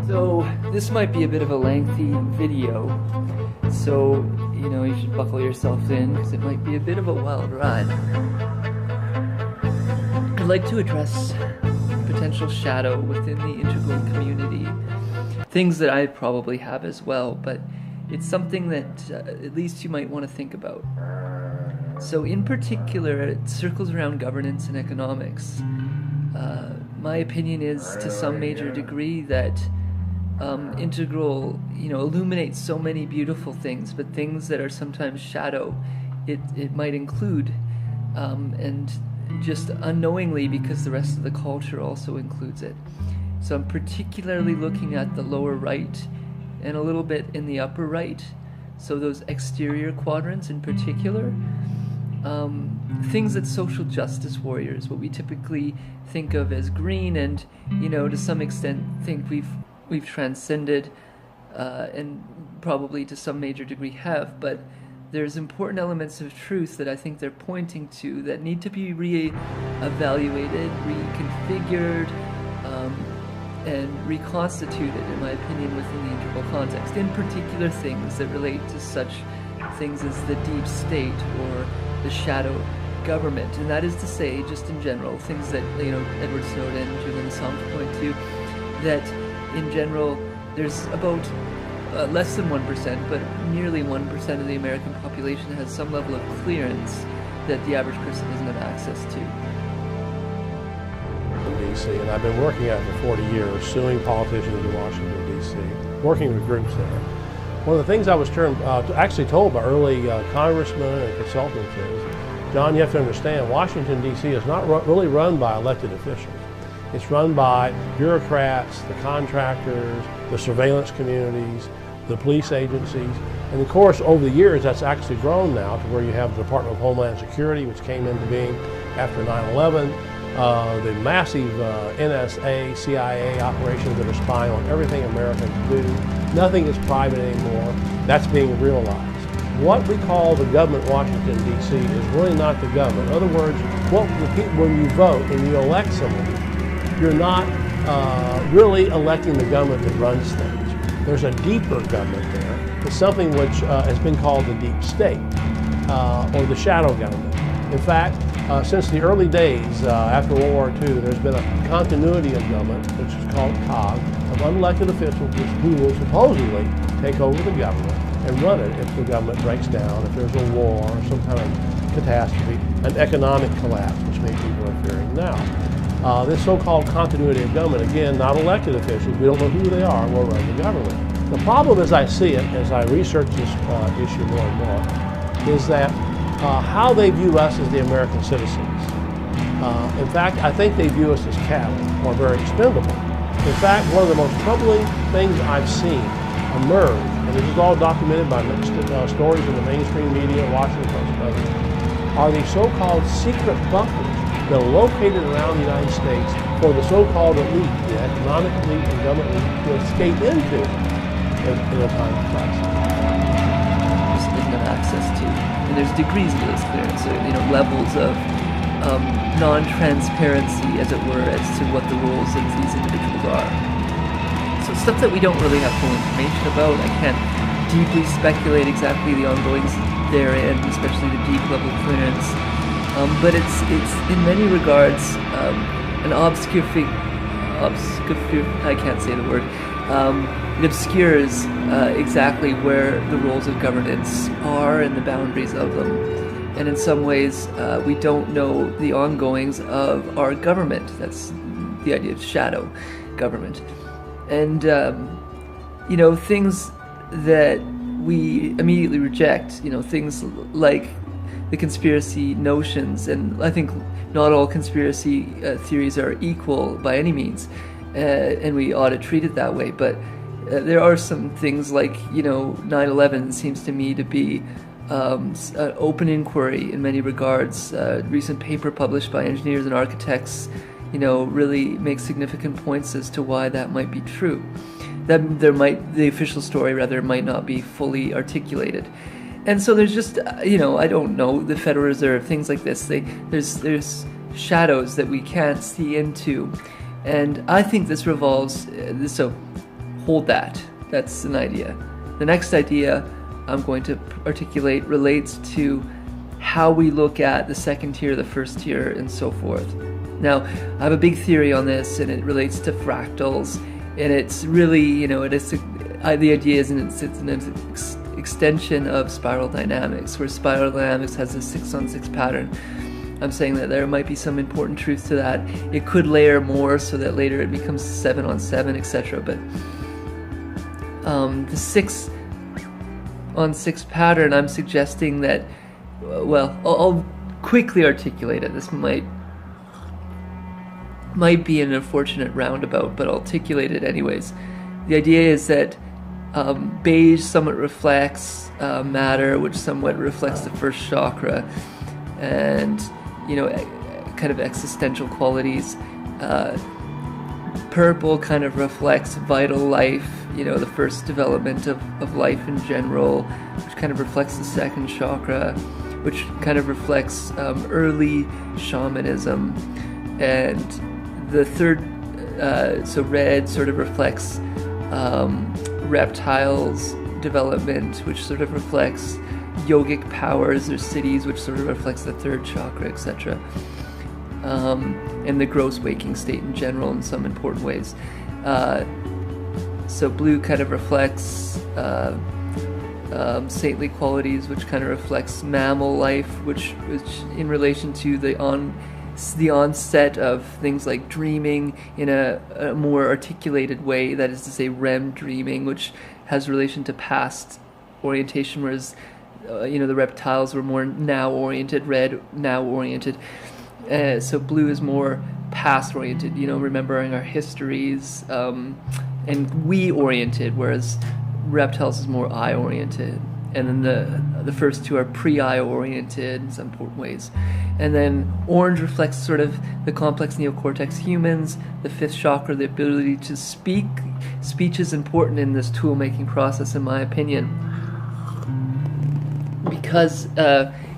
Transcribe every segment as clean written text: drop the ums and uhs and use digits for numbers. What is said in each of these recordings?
So this might be a bit of a lengthy video, so you should buckle yourself in because it might be a bit of a wild ride. I'd like to address potential shadow within the integral community, things that I probably have as well, but it's something that at least you might want to think about. So in particular, it circles around governance and economics. My opinion is, to some major degree, that integral, illuminates so many beautiful things, but things that are sometimes shadow, it might include, and just unknowingly, because the rest of the culture also includes it. So I'm particularly looking at the lower right and a little bit in the upper right, so those exterior quadrants in particular. Things that social justice warriors, what we typically think of as green, and to some extent think we've transcended, and probably to some major degree have, but there's important elements of truth that I think they're pointing to that need to be re-evaluated, reconfigured, and reconstituted, in my opinion, within the integral context. In particular, things that relate to such things as the deep state or the shadow government, and that is to say, just in general, things that Edward Snowden and Julian Assange point to, that in general there's about less than 1%, but nearly 1% of the American population has some level of clearance that the average person doesn't have access to. In D.C., and I've been working at it for 40 years, suing politicians in Washington, D.C., working with groups there. One of the things I was actually told by early congressmen and consultants is, John, you have to understand, Washington, D.C. is not really run by elected officials. It's run by bureaucrats, the contractors, the surveillance communities, the police agencies. And of course, over the years, that's actually grown now to where you have the Department of Homeland Security, which came into being after 9/11, the massive NSA, CIA operations that are spying on everything Americans do. Nothing is private anymore. That's being realized. What we call the government Washington, D.C. is really not the government. In other words, when you vote and you elect someone, you're not really electing the government that runs things. There's a deeper government there. It's something which has been called the deep state, or the shadow government. In fact, since the early days after World War II, there's been a continuity of government, which is called COG, of unelected officials who will supposedly take over the government and run it if the government breaks down, if there's a war or some kind of catastrophe, an economic collapse, which many people are fearing now. This so-called continuity of government, again, not elected officials, we don't know who they are, will run the government. The problem as I see it, as I research this issue more and more, is that how they view us as the American citizens. In fact, I think they view us as cattle, or very expendable. In fact, one of the most troubling things I've seen emerge, and this is all documented by stories in the mainstream media, Washington Post, and others, are these so-called secret bunkers that are located around the United States for the so-called elite, the economic elite and government elite, to escape into in a time of crisis. Didn't have access to, and there's degrees of this clearance, so, levels of non-transparency, as it were, as to what the roles of these individuals are. So stuff that we don't really have full information about. I can't deeply speculate exactly the ongoings therein, especially the deep level clearance. But it's in many regards an I can't say the word. It obscures exactly where the roles of governance are and the boundaries of them. And in some ways, we don't know the ongoings of our government. That's the idea of shadow government. And, things that we immediately reject, things like the conspiracy notions, and I think not all conspiracy theories are equal by any means, and we ought to treat it that way, but there are some things like, 9/11 seems to me to be an open inquiry in many regards. A recent paper published by engineers and architects, really makes significant points as to why that might be true. That the official story rather might not be fully articulated. And so there's just, I don't know, the Federal Reserve, things like this. There's shadows that we can't see into. And I think this revolves, so hold that. That's an idea. The next idea I'm going to articulate relates to how we look at the second tier, the first tier, and so forth. Now, I have a big theory on this, and it relates to fractals, and it's really, the idea is it's an extension of spiral dynamics, where spiral dynamics has a 6-on-6 pattern. I'm saying that there might be some important truth to that. It could layer more so that later it becomes 7-on-7, etc. But the 6-on-6 pattern, I'm suggesting that, I'll quickly articulate it. This might be an unfortunate roundabout, but I'll articulate it anyways. The idea is that beige somewhat reflects matter, which somewhat reflects the first chakra, and kind of existential qualities. Purple kind of reflects vital life, the first development of life in general, which kind of reflects the second chakra, which kind of reflects early shamanism. And the third, so red sort of reflects reptiles development, which sort of reflects yogic powers or cities, which sort of reflects the third chakra, etc. And the gross waking state in general in some important ways. So blue kind of reflects saintly qualities, which kind of reflects mammal life, which in relation to the onset of things like dreaming in a more articulated way, that is to say REM dreaming, which has relation to past orientation, whereas the reptiles were more now-oriented, red now-oriented. So blue is more past-oriented, remembering our histories, and we-oriented, whereas reptiles is more I-oriented. And then the first two are pre-I oriented in some important ways. And then orange reflects sort of the complex neocortex humans, the fifth chakra, the ability to speak. Speech is important in this tool-making process, in my opinion, because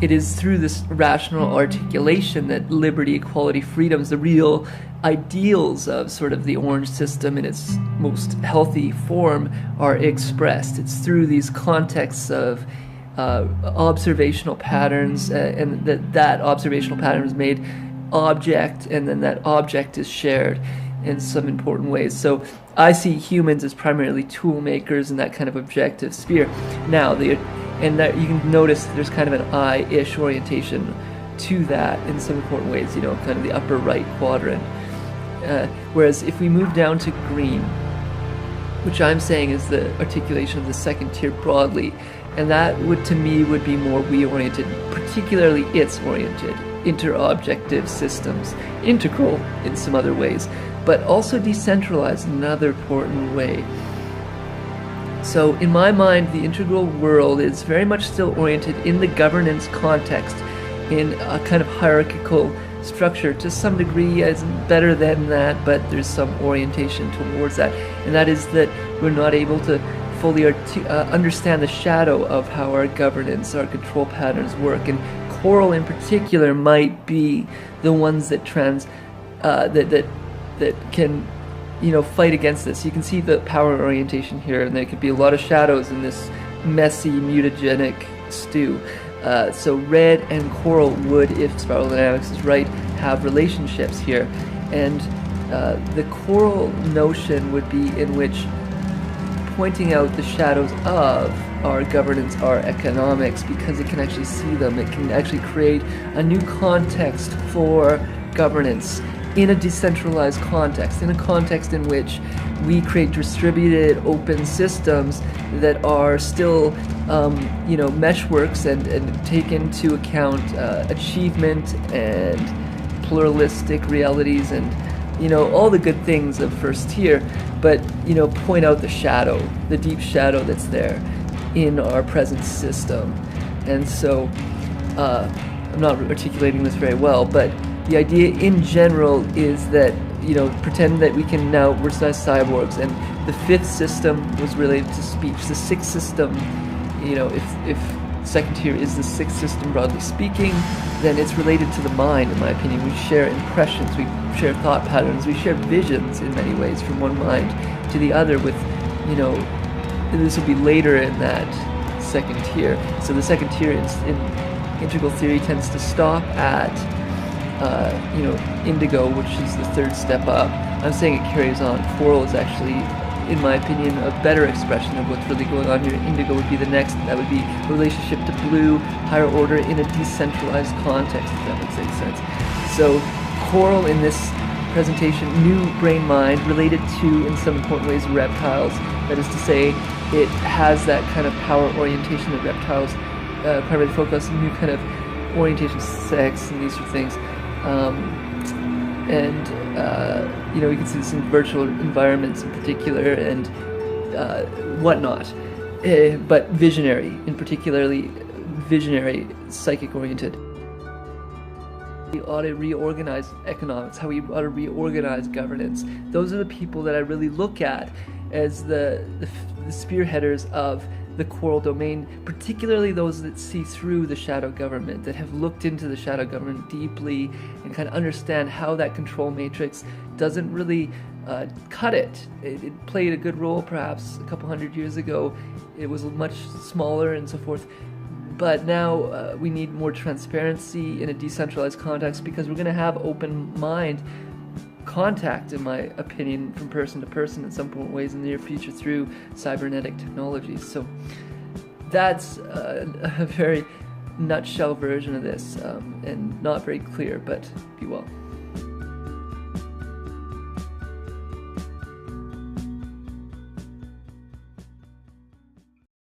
it is through this rational articulation that liberty, equality, freedoms, the real ideals of sort of the orange system in its most healthy form, are expressed. It's through these contexts of observational patterns, and that observational pattern is made object, and then that object is shared in some important ways. So I see humans as primarily tool makers in that kind of objective sphere. Now, and that you can notice there's kind of an I-ish orientation to that in some important ways, kind of the upper right quadrant. Whereas if we move down to green, which I'm saying is the articulation of the second tier broadly, and that would to me would be more we-oriented, particularly its-oriented, interobjective systems, integral in some other ways, but also decentralized in another important way. So in my mind, the integral world is very much still oriented in the governance context, in a kind of hierarchical structure. To some degree is better than that, but there's some orientation towards that, and that is that we're not able to fully understand the shadow of how our governance, our control patterns work, and coral in particular might be the ones that that can fight against this. You can see the power orientation here, and there could be a lot of shadows in this messy mutagenic stew. So red and coral would, if spiral dynamics is right, have relationships here, and the coral notion would be in which pointing out the shadows of our governance, our economics, because it can actually see them. It can actually create a new context for governance in a decentralized context, in a context in which we create distributed open systems that are still meshworks and take into account achievement and pluralistic realities and all the good things of first tier, but point out the shadow, the deep shadow that's there in our present system. And so I'm not articulating this very well, but the idea in general is that pretend that we're cyborgs, and the fifth system was related to speech. The sixth system, if second tier is the sixth system broadly speaking, then it's related to the mind, in my opinion. We share impressions, we share thought patterns, we share visions in many ways from one mind to the other with this will be later in that second tier. So the second tier in integral theory tends to stop at indigo, which is the third step up. I'm saying it carries on. Coral is actually, in my opinion, a better expression of what's really going on here. Indigo would be the next. That would be a relationship to blue, higher order in a decentralized context, if that makes any sense. So coral in this presentation, new brain mind, related to, in some important ways, reptiles. That is to say, it has that kind of power orientation that reptiles primarily focus on, new kind of orientation to sex and these sort of things. We can see this in virtual environments in particular and whatnot. But visionary, in particularly visionary, psychic-oriented. We ought to reorganize economics, how we ought to reorganize governance. Those are the people that I really look at as the spearheaders of the coral domain, particularly those that see through the shadow government, that have looked into the shadow government deeply and kind of understand how that control matrix doesn't really cut it. It played a good role perhaps a couple hundred years ago. It was much smaller and so forth. But now we need more transparency in a decentralized context, because we're going to have open mind contact, in my opinion, from person to person in some ways in the near future through cybernetic technologies. So that's a very nutshell version of this, and not very clear, but be well.